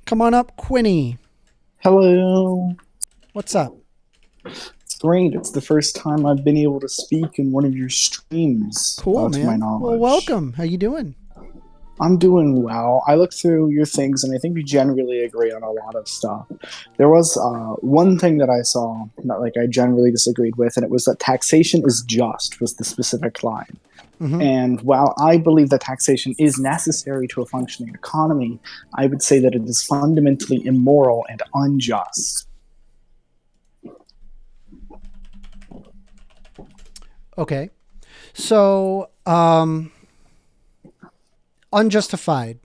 Come on up, Quinny. Hello. What's up? It's great. It's the first time I've been able to speak in one of your streams, Cool, to my man. Well, knowledge. welcome. How you doing? I'm doing well. I looked through your things, and I think we generally agree on a lot of stuff. There was one thing that I saw that I generally disagreed with, and it was that taxation is just was the specific line. Mm-hmm. And while I believe that taxation is necessary to a functioning economy, I would say that it is fundamentally immoral and unjust. Okay. So, unjustified.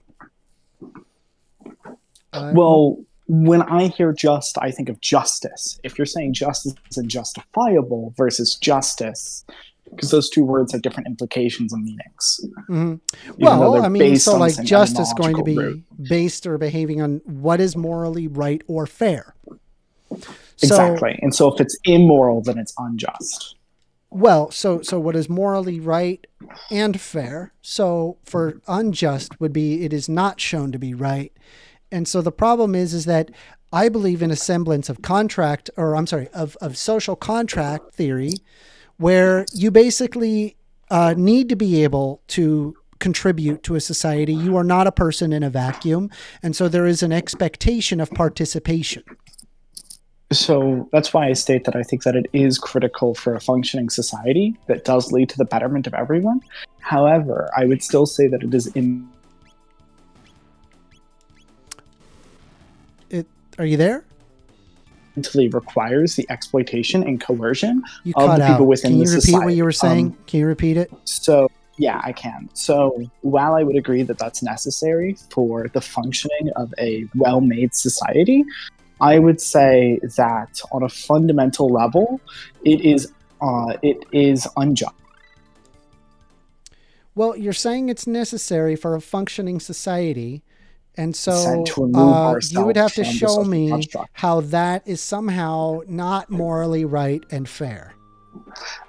Well, when I hear just, I think of justice. If you're saying justice is justifiable versus justice, because those two words have different implications and meanings. Mm-hmm. Even though Well, they're I mean, based so on the like same justice is going to be etymological root. based or behaving on what is morally right or fair. Exactly. And so if it's immoral, then it's unjust. Well, so what is morally right and fair? So for unjust would be it is not shown to be right. And so the problem is that I believe in a semblance of contract, or I'm sorry, of social contract theory, where you basically need to be able to contribute to a society. You are not a person in a vacuum. And so there is an expectation of participation. So that's why I state that I think that it is critical for a functioning society that does lead to the betterment of everyone. However, I would still say that it is Are you there? requires the exploitation and coercion You of cut the people out. within Can the you repeat society. what you were saying? Can you repeat it? So, yeah, I can. So, while I would agree that that's necessary for the functioning of a well-made society, I would say that on a fundamental level, it is unjust. Well, you're saying it's necessary for a functioning society. And so To remove you would ourselves have to from the show social me construct. how that is somehow not morally right and fair.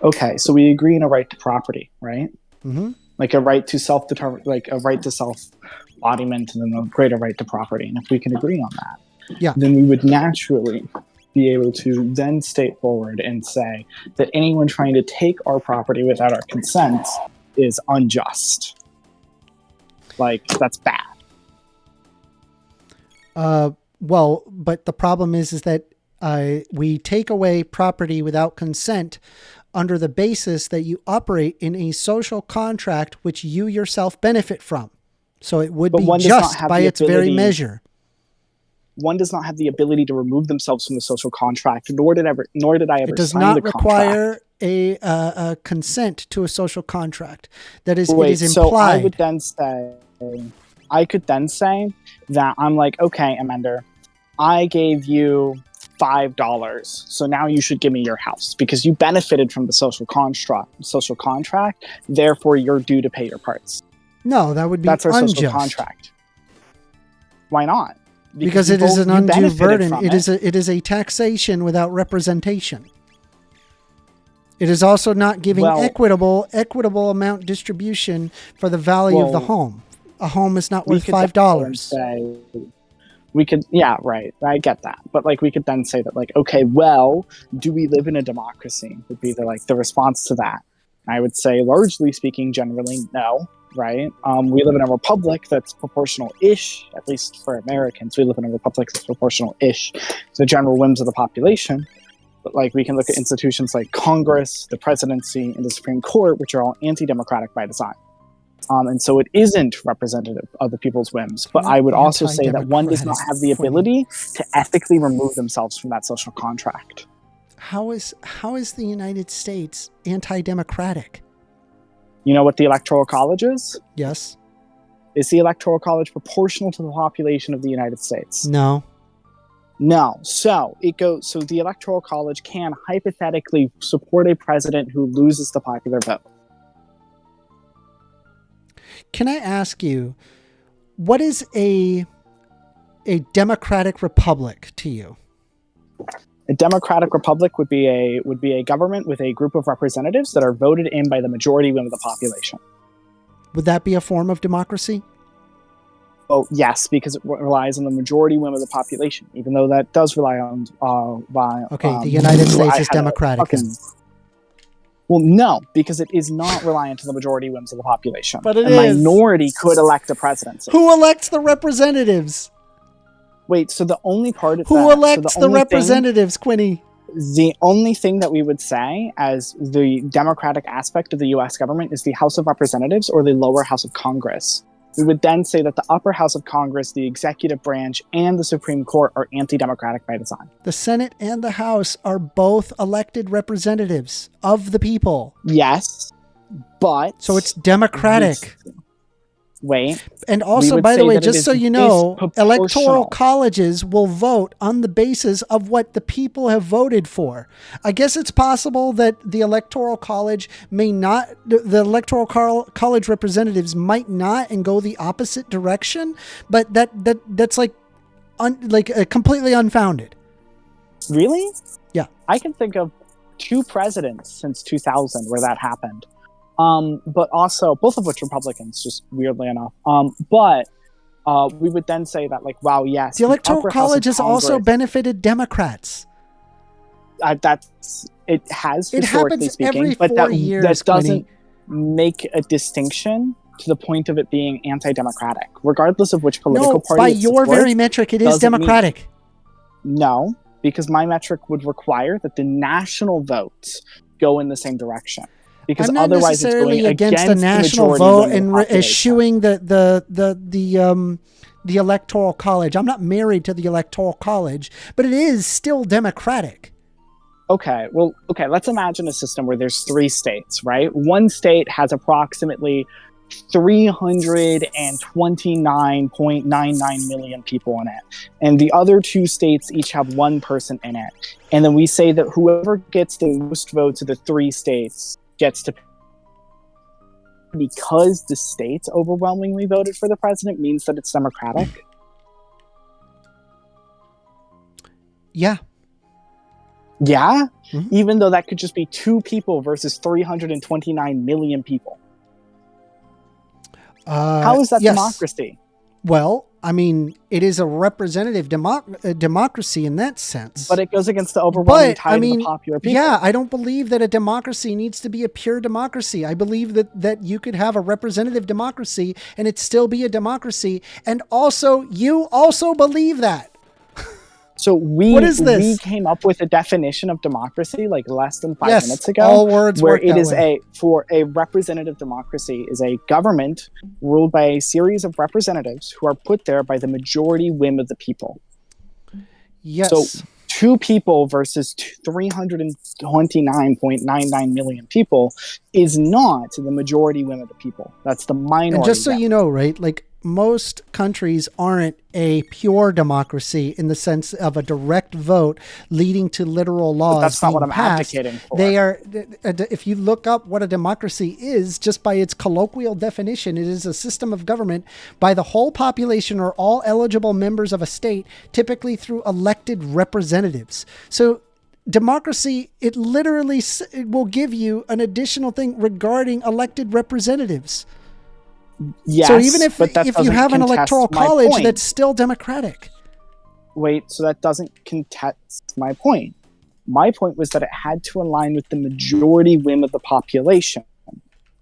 Okay, so we agree on a right to property, right? Mm-hmm. Like a right to self-determine, like a right to self-embodiment, and then a greater right to property. And if we can agree on that, Yeah. then we would naturally be able to then state forward and say that anyone trying to take our property without our consent is unjust. Like, that's bad. Well, but the problem is that we take away property without consent under the basis that you operate in a social contract which you yourself benefit from. So it would be just by its very measure. One does not have the ability to remove themselves from the social contract, nor did I ever It does sign not the contract. require a consent to a social contract. That is, Wait, it is implied. so I could then say that I'm like, okay, Amender, I gave you $5, so now you should give me your house because you benefited from the social contract. Therefore, you're due to pay your parts. No, that would be That's our unjust. social contract. Why not? Because it is an undue burden. It is a taxation without representation. It is also not giving equitable amount distribution for the value of the home. A home is not worth $5. We could, yeah, right. I get that, but we could then say that, okay, well, do we live in a democracy? Would be the response to that. I would say, largely speaking, generally, no. Right? We live in a republic that's proportional-ish, at least for Americans. We live in a republic that's proportional-ish to the general whims of the population. But we can look at institutions like Congress, the presidency, and the Supreme Court, which are all anti-democratic by design. And so it isn't representative of the people's whims. But I would also say that one does not have the ability to ethically remove themselves from that social contract. How is the United States anti-democratic? You know what the Electoral College is? Yes. Is the Electoral College proportional to the population of the United States? No. No. So the Electoral College can hypothetically support a president who loses the popular vote. Can I ask you, what is a democratic republic to you? A democratic republic would be a government with a group of representatives that are voted in by the majority of the population. Would that be a form of democracy? Oh, yes, because it relies on the majority whim of the population, even though that does rely on. Okay, the United States is democratic. Well, no, because it is not reliant on the majority whims of the population. But it a is. minority could elect a presidency. Who elects the representatives? Wait, so the only part of Who that, elects the representatives, Quinny? The only thing that we would say as the democratic aspect of the U.S. government is the House of Representatives or the lower house of Congress. We would then say that the upper house of Congress, the executive branch, and the Supreme Court are anti-democratic by design. The Senate and the House are both elected representatives of the people. Yes, but... So it's democratic. Wait. And also, by the way, just so you know, electoral colleges will vote on the basis of what the people have voted for. I guess it's possible that the electoral college may not, the electoral college representatives might not and go the opposite direction, but that's like completely unfounded. Really? Yeah. I can think of 2 presidents since 2000 where that happened. But also both of which Republicans, just weirdly enough. But we would then say that, like, wow, yes, the electoral college has also benefited Democrats. It has, historically speaking, but that doesn't make a distinction to the point of it being anti-democratic, regardless of which political party. By your very metric, it is democratic. No, because my metric would require that the national votes go in the same direction. Because I'm not otherwise necessarily it's going against the national vote and eschewing the electoral college. I'm not married to the electoral college, but it is still democratic. Okay, let's imagine a system where there's 3 states, right? One state has approximately 329.99 million people in it, and the other 2 states each have 1 person in it. And then we say that whoever gets the most votes of the 3 states gets to, because the states overwhelmingly voted for the president means that it's democratic. Yeah. Mm-hmm. Even though that could just be 2 people versus 329 million people. How is that democracy? Well, I mean, it is a representative democracy in that sense. But it goes against the overwhelming tide of the popular people. Yeah, I don't believe that a democracy needs to be a pure democracy. I believe that you could have a representative democracy and it still be a democracy. And also, you also believe that. So we came up with a definition of democracy like less than 5 minutes ago. All words where work it that is way. For a representative democracy is a government ruled by a series of representatives who are put there by the majority whim of the people. Yes. So 2 people versus 329.99 million people is not the majority whim of the people. That's the minority. And just so you know, right, like most countries aren't a pure democracy in the sense of a direct vote leading to literal laws. But that's not what I'm passed. advocating for. They are, if you look up what a democracy is, just by its colloquial definition, it is a system of government by the whole population or all eligible members of a state, typically through elected representatives. So democracy, it literally will give you an additional thing regarding elected representatives. Yes, so even if you have an contest electoral my college, point. that's still democratic. Wait, so that doesn't contest my point. My point was that it had to align with the majority whim of the population.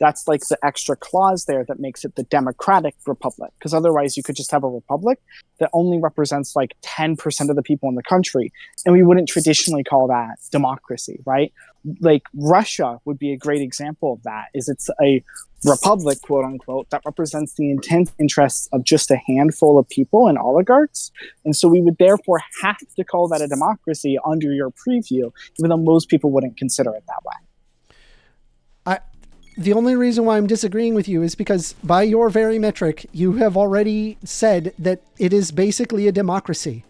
That's like the extra clause there that makes it the democratic republic. Because otherwise you could just have a republic that only represents like 10% of the people in the country. And we wouldn't traditionally call that democracy, right? Like Russia would be a great example of that. Is it's a republic, quote unquote, that represents the intense interests of just a handful of people and oligarchs. And so we would therefore have to call that a democracy under your preview, even though most people wouldn't consider it that way. The only reason why I'm disagreeing with you is because by your very metric, you have already said that it is basically a democracy.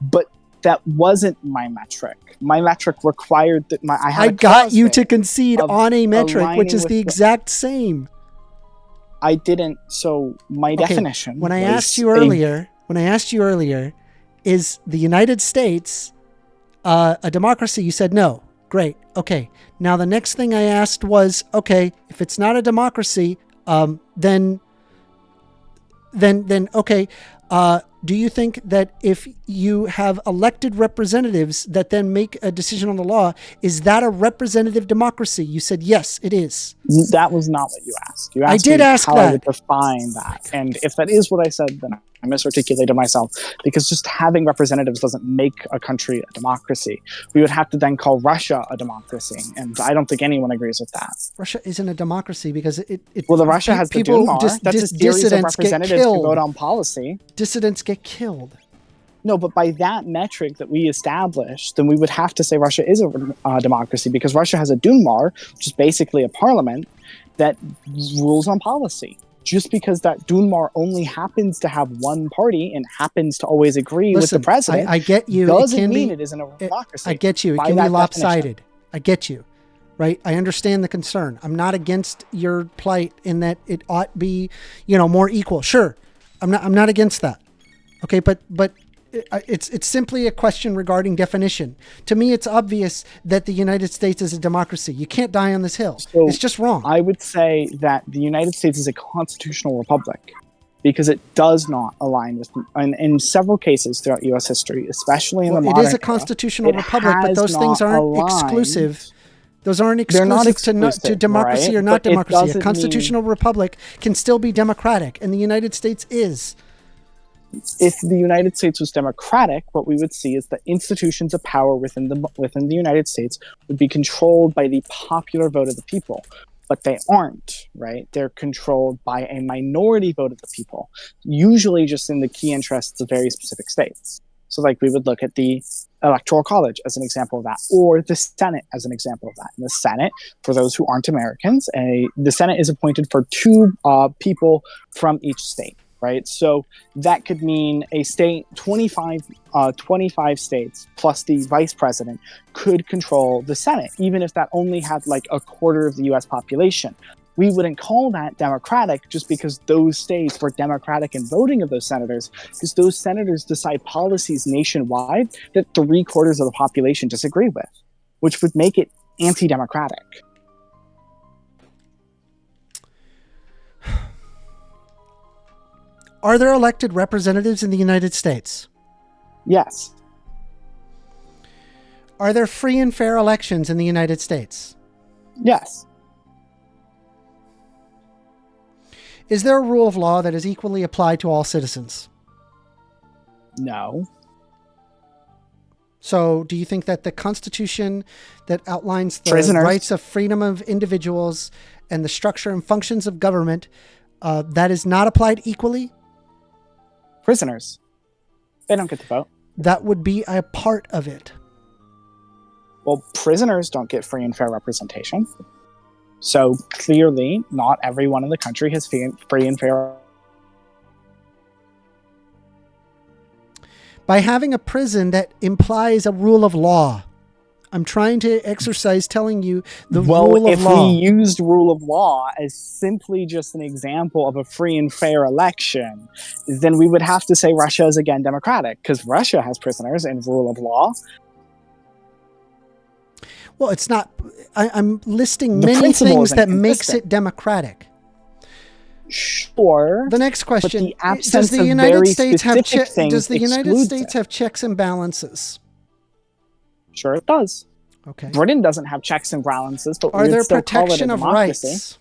But that wasn't my metric. My metric required that I got you to concede on a metric, which is the exact same. I didn't. So my definition. When I asked you earlier, is the United States a democracy? You said no. Great. Okay. Now the next thing I asked was, okay, if it's not a democracy, then then okay. Do you think that if you have elected representatives that then make a decision on the law, is that a representative democracy? You said yes, it is. That was not what you asked. You asked I did me ask how that. I would define that. And if that is what I said, then I misarticulated myself, because just having representatives doesn't make a country a democracy. We would have to then call Russia a democracy, and I don't think anyone agrees with that. Russia isn't a democracy because it well, the Russia has the Duma. That's a series of representatives who vote on policy. Dissidents get killed. No, but by that metric that we established, then we would have to say Russia is a democracy, because Russia has a Duma, which is basically a parliament that rules on policy. Just because that Duma only happens to have one party and happens to always agree with the president, I get you. Doesn't mean it isn't a democracy. I get you. It can be lopsided. Definition. I get you. Right? I understand the concern. I'm not against your plight in that it ought be, more equal. Sure, I'm not against that. Okay, but it's simply a question regarding definition. To me, it's obvious that the United States is a democracy. You can't die on this hill. So it's just wrong. I would say that the United States is a constitutional republic because it does not align with, in several cases throughout U.S. history, especially in the modern era. It is a constitutional republic, but those things aren't exclusive. Those aren't exclusive to democracy, right? Or not democracy. A constitutional republic can still be democratic, and the United States is. If the United States was democratic, what we would see is that institutions of power within the United States would be controlled by the popular vote of the people. But they aren't, right? They're controlled by a minority vote of the people, usually just in the key interests of very specific states. So we would look at the Electoral College as an example of that, or the Senate as an example of that. In the Senate, for those who aren't Americans, the Senate is appointed for two people from each state. Right, so that could mean a state, 25 states plus the vice president could control the Senate, even if that only had a quarter of the U.S. population. We wouldn't call that democratic just because those states were democratic in voting of those senators, because those senators decide policies nationwide that 3/4 of the population disagree with, which would make it anti-democratic. Are there elected representatives in the United States? Yes. Are there free and fair elections in the United States? Yes. Is there a rule of law that is equally applied to all citizens? No. So do you think that the Constitution that outlines the rights of freedom of individuals and the structure and functions of government, that is not applied equally? Prisoners. They don't get to vote. That would be a part of it. Well, prisoners don't get free and fair representation. So clearly, not everyone in the country has free and fair. By having a prison, that implies a rule of law. I'm trying to exercise telling you the rule of law. Well, if we used rule of law as simply just an example of a free and fair election, then we would have to say Russia is again democratic, because Russia has prisoners and rule of law. Well, it's not. I'm listing many things that makes it democratic. Sure. The next question: does the United States have checks and balances? Sure, it does. Okay. Britain doesn't have checks and balances, but are there protection of rights?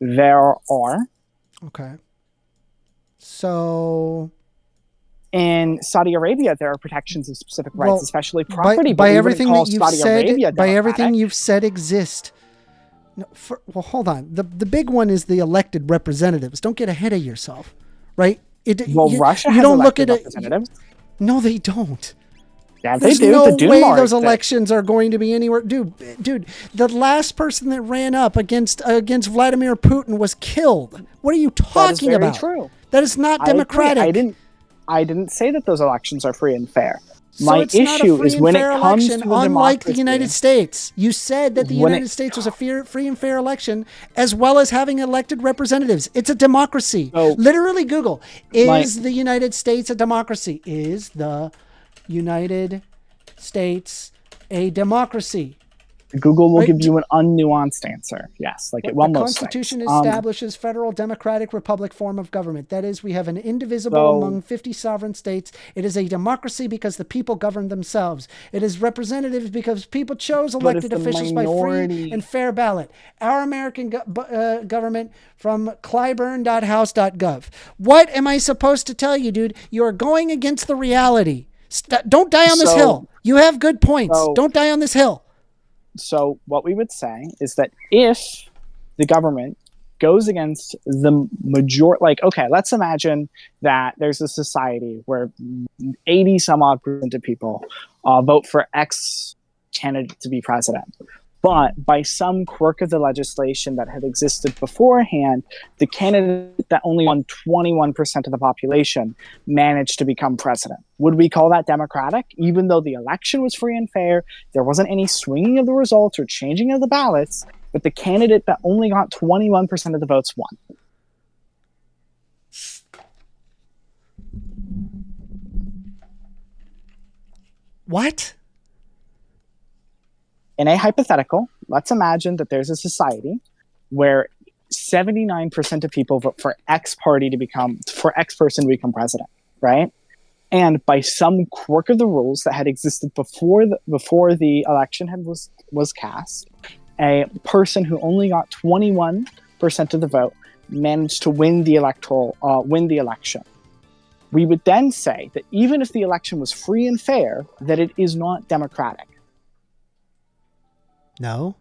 There are. Okay. So, in Saudi Arabia, there are protections of specific rights, especially property. By everything that you've said, exist. No, hold on. The big one is the elected representatives. Don't get ahead of yourself, right? Russia has elected representatives. No, they don't. Yeah, There's no way those elections are going to be anywhere. Dude, the last person that ran up against Vladimir Putin was killed. What are you talking about? That is very true. That is not democratic. I didn't say that those elections are free and fair. My issue is when it comes to a democracy. Unlike the United States, you said that the United States was a free and fair election, as well as having elected representatives. It's a democracy. Literally Google, is the United States a democracy? Is the United States a democracy? Google will Right? give you an unnuanced answer. Yes, like it will The most Constitution things. establishes federal democratic republic form of government. That is, we have an indivisible So- among 50 sovereign states. It is a democracy because the people govern themselves. It is representative because people chose But if elected the officials by free minority- and fair ballot. Our American government from clyburn.house.gov. What am I supposed to tell you, dude? You are going against the reality. Don't die on this hill. You have good points. Don't die on this hill. So what we would say is that if the government goes against the majority, like, okay, let's imagine that there's a society where 80 some odd percent of people vote for X candidate to be president. But by some quirk of the legislation that had existed beforehand, the candidate that only won 21% of the population managed to become president. Would we call that democratic? Even though the election was free and fair, there wasn't any swinging of the results or changing of the ballots, but the candidate that only got 21% of the votes won. What? In a hypothetical, let's imagine that there's a society where 79% of people vote for X party for X person to become president, right? And by some quirk of the rules that had existed before the election was cast, a person who only got 21% of the vote managed to win the election. We would then say that even if the election was free and fair, that it is not democratic. No.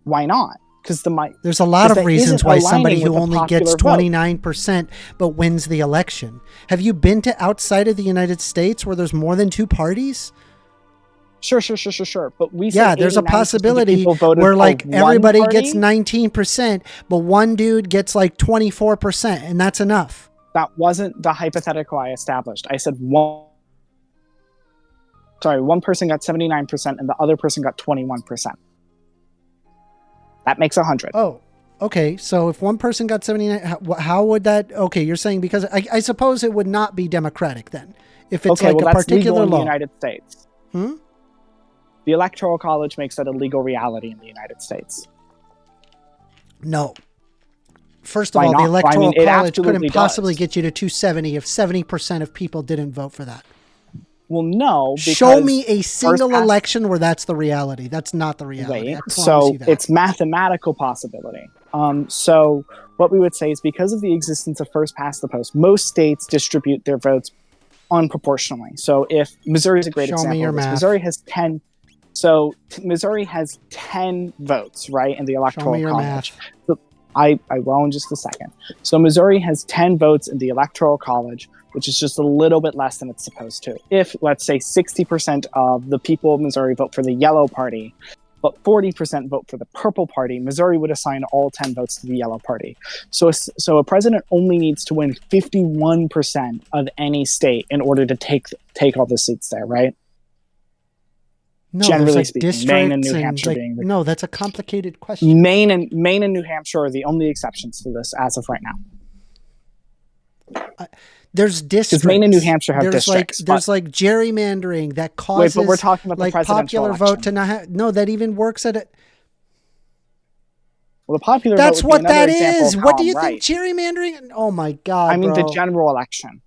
Why not? Because there's a lot of reasons why somebody who only gets 29% but wins the election. Have you been to outside of the United States where there's more than two parties? Sure. But there's a possibility where like everybody gets 19%, but one dude gets like 24%, and that's enough. That wasn't the hypothetical I established. I said one person got 79% and the other person got 21%. That makes 100. Oh, okay. So if one person got 79, how would that? Okay, you're saying because I suppose it would not be democratic then if it's like a particular law. In the United States. The Electoral College makes that a legal reality in the United States. No. First of all, the Electoral College couldn't possibly get you to 270 if 70% of people didn't vote for that. Well, no. Show me a single election where that's the reality. That's not the reality. Wait, so it's mathematical possibility. So what we would say is because of the existence of first past the post, most states distribute their votes unproportionally. So if Missouri is a great example of this, Missouri has 10. So Missouri has 10 votes, right, in the Electoral College. So I will in just a second. So Missouri has 10 votes in the Electoral College, which is just a little bit less than it's supposed to. If, let's say, 60% of the people of Missouri vote for the yellow party, but 40% vote for the purple party, Missouri would assign all 10 votes to the yellow party. So a president only needs to win 51% of any state in order to take all the seats there, right? No, generally speaking, Maine and New Hampshire being the... No, that's a complicated question. Maine and New Hampshire are the only exceptions to this as of right now. There's districts. Because Maine and New Hampshire have districts. There's like gerrymandering that causes but we're talking about the presidential popular election. vote to not have... No, that even works at it. Well, the popular That's vote what that is. What What do you think gerrymandering? Oh my God, I mean bro. the general election.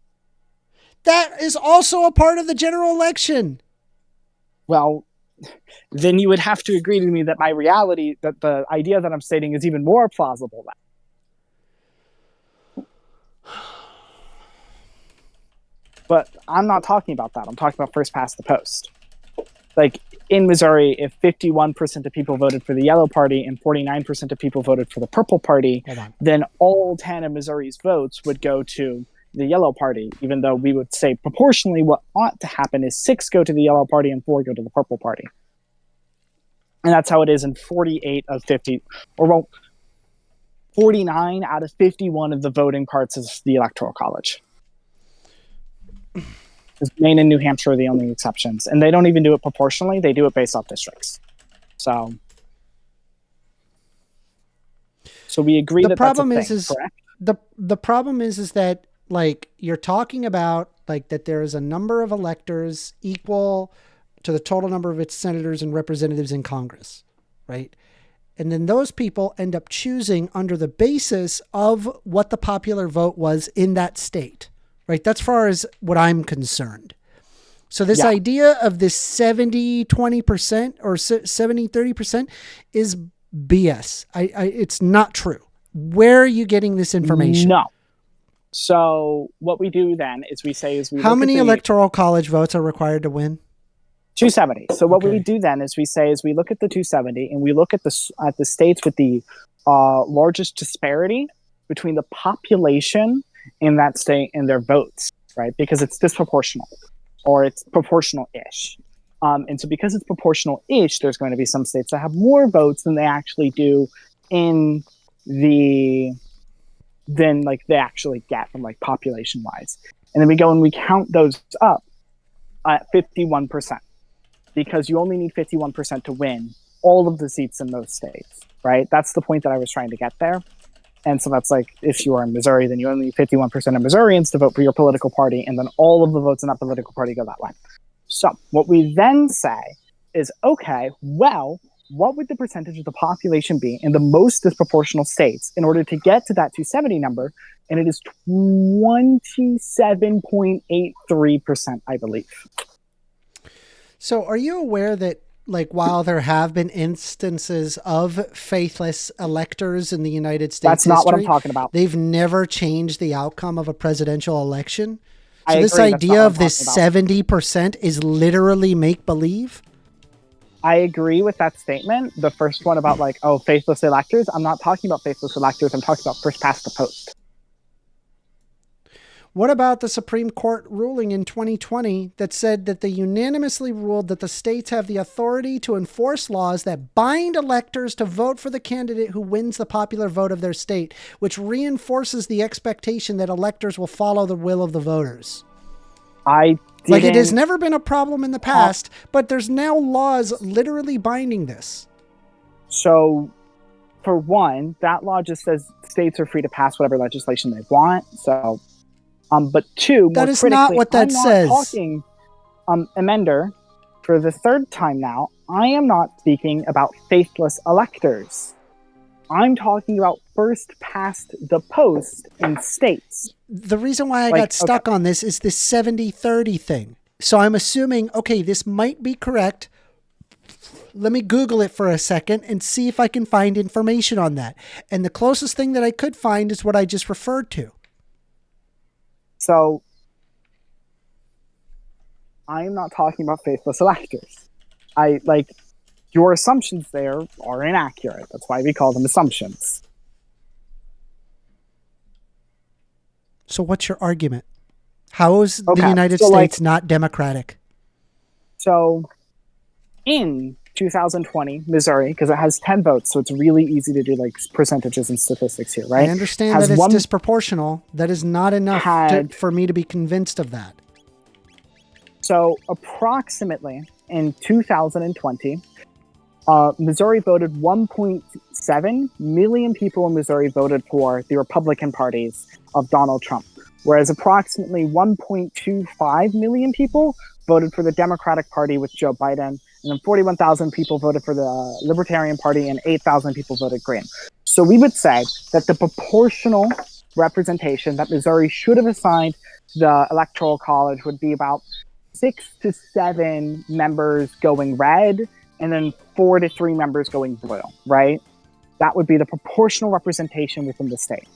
That is also a part of the general election. Well, then you would have to agree to me that my reality, that the idea that I'm stating is even more plausible. But I'm not talking about that. I'm talking about first past the post. Like in Missouri, if 51% of people voted for the yellow party and 49% of people voted for the purple party, then all 10 of Missouri's votes would go to the yellow party, even though we would say proportionally what ought to happen is 6 go to the yellow party and 4 go to the purple party. And that's how it is in 48 of 50, or well, 49 out of 51 of the voting parts of the Electoral College. Because Maine and New Hampshire are the only exceptions. And they don't even do it proportionally, they do it based off districts. So we agree that that's a thing, correct? The problem is that like you're talking about like that there is a number of electors equal to the total number of its senators and representatives in Congress, right? And then those people end up choosing under the basis of what the popular vote was in that state, right? That's far as what I'm concerned. So this idea of this 70-20% or 70-30% is BS. It's not true. Where are you getting this information? No. So what we do then is we how many electoral college votes are required to win? 270. So what we do then is we look at the 270 and we look at the states with the largest disparity between the population in that state and their votes, right? Because it's disproportional, or it's proportional-ish. And so because it's proportional-ish, there's going to be some states that have more votes than they actually do in than like they actually get from like population-wise. And then we go and we count those up at 51%, because you only need 51% to win all of the seats in those states, right? That's the point that I was trying to get there. And so that's like, if you are in Missouri, then you only need 51% of Missourians to vote for your political party, and then all of the votes in that political party go that way. So what we then say is, okay, well, what would the percentage of the population be in the most disproportional states in order to get to that 270 number? And it is 27.83%, I believe. So are you aware that, like, while there have been instances of faithless electors in the United States That's not what I'm talking about. They've never changed the outcome of a presidential election? So I this agree, idea of this 70% is literally make-believe? I agree with that statement. The first one about like, oh, faithless electors. I'm not talking about faithless electors. I'm talking about first past the post. What about the Supreme Court ruling in 2020 that said that they unanimously ruled that the states have the authority to enforce laws that bind electors to vote for the candidate who wins the popular vote of their state, which reinforces the expectation that electors will follow the will of the voters? Like, it has never been a problem in the past, but there's now laws literally binding this. So, for one, that law just says states are free to pass whatever legislation they want. So, but two, that is not what that says. Talking, amender, for the third time now, I am not speaking about faithless electors. I'm talking about first past the post in states. The reason why I got stuck on this is this 70-30 thing. So I'm assuming, okay, this might be correct. Let me Google it for a second and see if I can find information on that. And the closest thing that I could find is what I just referred to. So I am not talking about faithless electors. Your assumptions there are inaccurate. That's why we call them assumptions. So what's your argument? How is the United States not democratic? So in 2020, Missouri, because it has 10 votes, so it's really easy to do like percentages and statistics here, right? I understand that it's disproportional. That is not enough for me to be convinced of that. So approximately in 2020, Missouri voted 1.7 million people in Missouri voted for the Republican parties of Donald Trump, whereas approximately 1.25 million people voted for the Democratic Party with Joe Biden, and then 41,000 people voted for the Libertarian Party, and 8,000 people voted Green. So we would say that the proportional representation that Missouri should have assigned the Electoral College would be about 6 to 7 members going red, and then 4 to 3 members going blue, right? That would be the proportional representation within the state.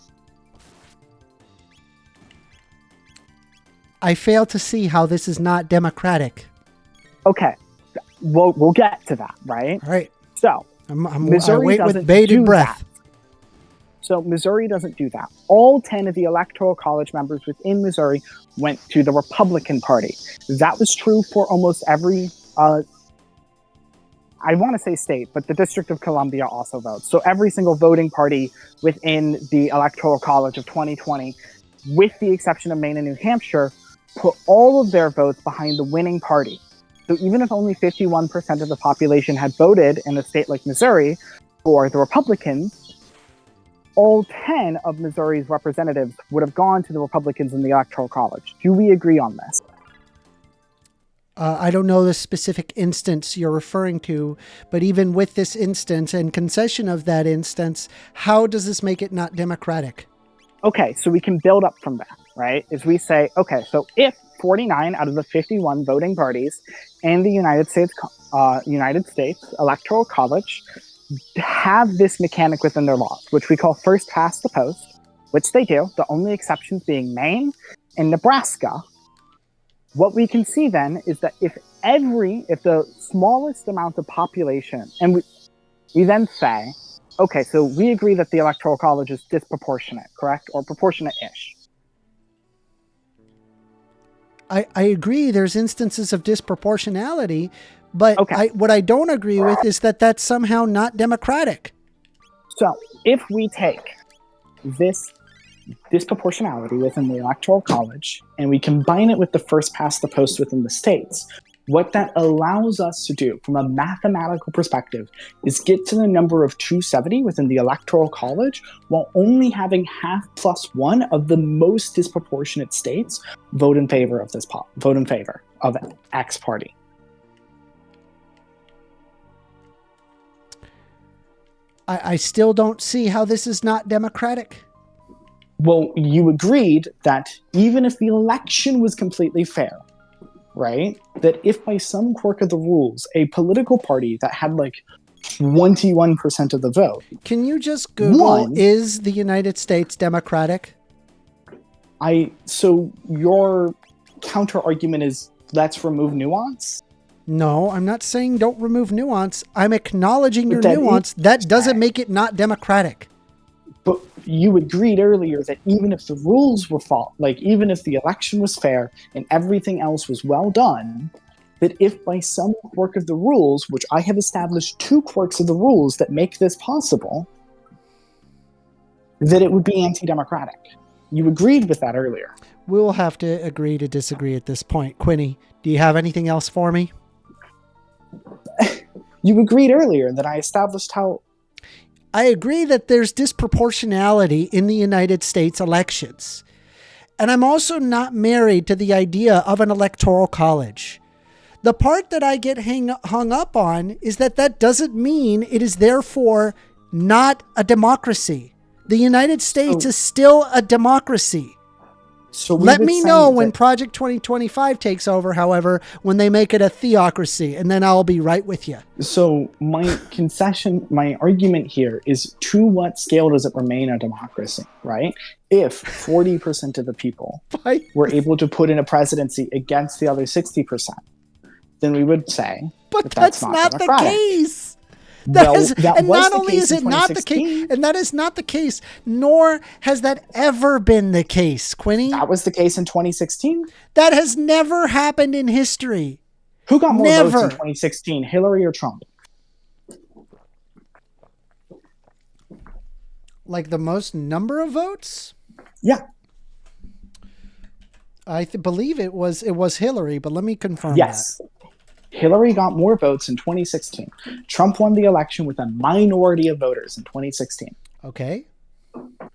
I fail to see how this is not democratic. Okay, we'll get to that, right? All right. So, I wait with bated breath. So Missouri doesn't do that. All 10 of the Electoral College members within Missouri went to the Republican Party. That was true for almost every, I want to say state, but the District of Columbia also votes. So every single voting party within the Electoral College of 2020, with the exception of Maine and New Hampshire, put all of their votes behind the winning party. So even if only 51% of the population had voted in a state like Missouri for the Republicans, all 10 of Missouri's representatives would have gone to the Republicans in the Electoral College. Do we agree on this? I don't know the specific instance you're referring to, but even with this instance and concession of that instance, how does this make it not democratic? Okay, so we can build up from that, right? Is we say, okay, so if 49 out of the 51 voting parties in the United States Electoral College have this mechanic within their laws, which we call first past the post, which they do, the only exceptions being Maine and Nebraska, what we can see then is that if the smallest amount of population, and we then say, okay, so we agree that the Electoral College is disproportionate, correct? Or proportionate-ish. I agree there's instances of disproportionality, but Okay. what I don't agree with is that that's somehow not democratic. So if we take this disproportionality within the Electoral College and we combine it with the first past the post within the states, what that allows us to do from a mathematical perspective is get to the number of 270 within the Electoral College while only having half plus one of the most disproportionate states vote in favor of X party. I still don't see how this is not democratic. Well, you agreed that even if the election was completely fair, right? That if by some quirk of the rules, a political party that had like 21% of the vote. Can you just Google, is the United States democratic? So your counter argument is let's remove nuance? No, I'm not saying don't remove nuance. I'm acknowledging your nuance. That doesn't make it not democratic. But you agreed earlier that even if the rules were even if the election was fair and everything else was well done, that if by some quirk of the rules, which I have established 2 quirks of the rules that make this possible, that it would be anti-democratic. You agreed with that earlier. We'll have to agree to disagree at this point. Quinny, do you have anything else for me? You agreed earlier that I established how... I agree that there's disproportionality in the United States elections. And I'm also not married to the idea of an electoral college. The part that I get hung up on is that doesn't mean it is therefore not a democracy. The United States is still a democracy. So let me know when Project 2025 takes over, however, when they make it a theocracy, and then I'll be right with you. So my argument here is, to what scale does it remain a democracy, right? If 40% of the people were able to put in a presidency against the other 60%, then we would say that's not the case. Not only is it not the case, and that is not the case, nor has that ever been the case, Quinny. That was the case in 2016? That has never happened in history. Who got more votes in 2016, Hillary or Trump? Like the most number of votes? Yeah. I believe it was Hillary, but let me confirm yes. that. Hillary got more votes in 2016. Trump won the election with a minority of voters in 2016. Okay.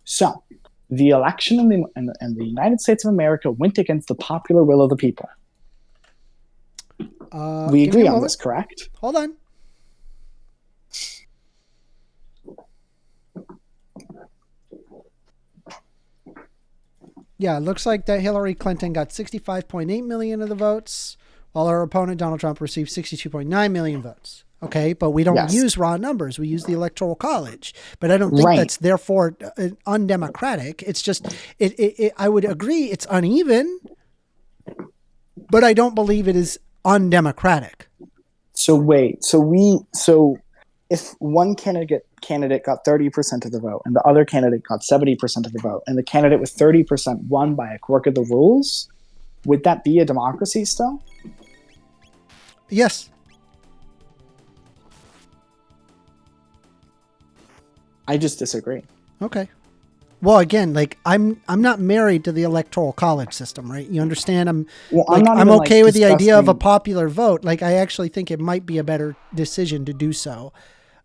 So, the election in the United States of America went against the popular will of the people. We agree on this, correct? Hold on. Yeah, it looks like that Hillary Clinton got 65.8 million of the votes, while her opponent, Donald Trump, received 62.9 million votes. Okay, but we don't use raw numbers. We use the Electoral College. But I don't think that's therefore undemocratic. It's just, I would agree it's uneven, but I don't believe it is undemocratic. So wait, so if one candidate got 30% of the vote and the other candidate got 70% of the vote, and the candidate with 30% won by a quirk of the rules, would that be a democracy still? Yes. I just disagree. Okay. Well, again, like I'm not married to the Electoral College system, right? You understand? I'm okay with the idea of a popular vote. Like I actually think it might be a better decision to do so.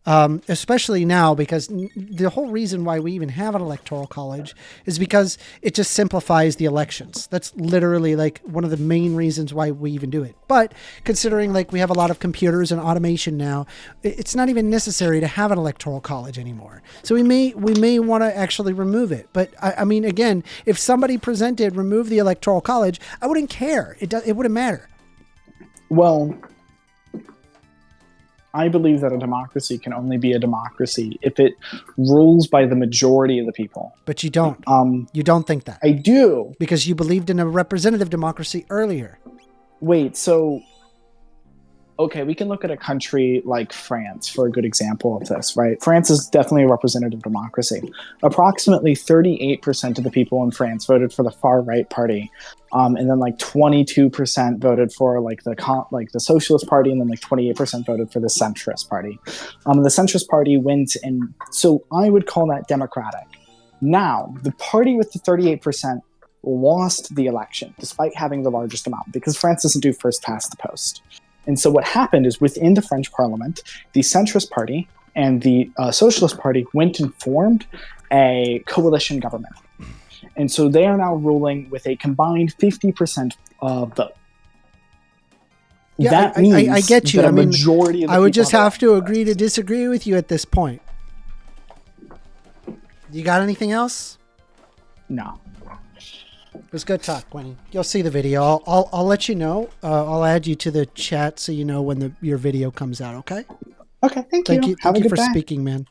especially now, because the whole reason why we even have an electoral college is because it just simplifies the elections. That's literally like one of the main reasons why we even do it. But considering like we have a lot of computers and automation now, it's not even necessary to have an electoral college anymore. So we may want to actually remove it. But I mean, again, if somebody presented remove the electoral college, I wouldn't care. It wouldn't matter. Well, I believe that a democracy can only be a democracy if it rules by the majority of the people. But you don't. You don't think that. I do. Because you believed in a representative democracy earlier. Wait, so... Okay, we can look at a country like France for a good example of this, right? France is definitely a representative democracy. Approximately 38% of the people in France voted for the far-right party, and then like 22% voted for like the Socialist Party, and then like 28% voted for the Centrist Party. The Centrist Party wins, and so I would call that democratic. Now, the party with the 38% lost the election, despite having the largest amount, because France doesn't do first past the post. And so what happened is within the French parliament, the centrist party and the socialist party went and formed a coalition government. And so they are now ruling with a combined 50% vote. Yeah, that means I get you. that I mean, majority of the I would people just have to agree to disagree with you at this point. You got anything else? No. It was good talk, Winnie. You'll see the video. I'll let you know. I'll add you to the chat so you know when your video comes out. Okay. Okay. Thank you. Thank you for speaking, man.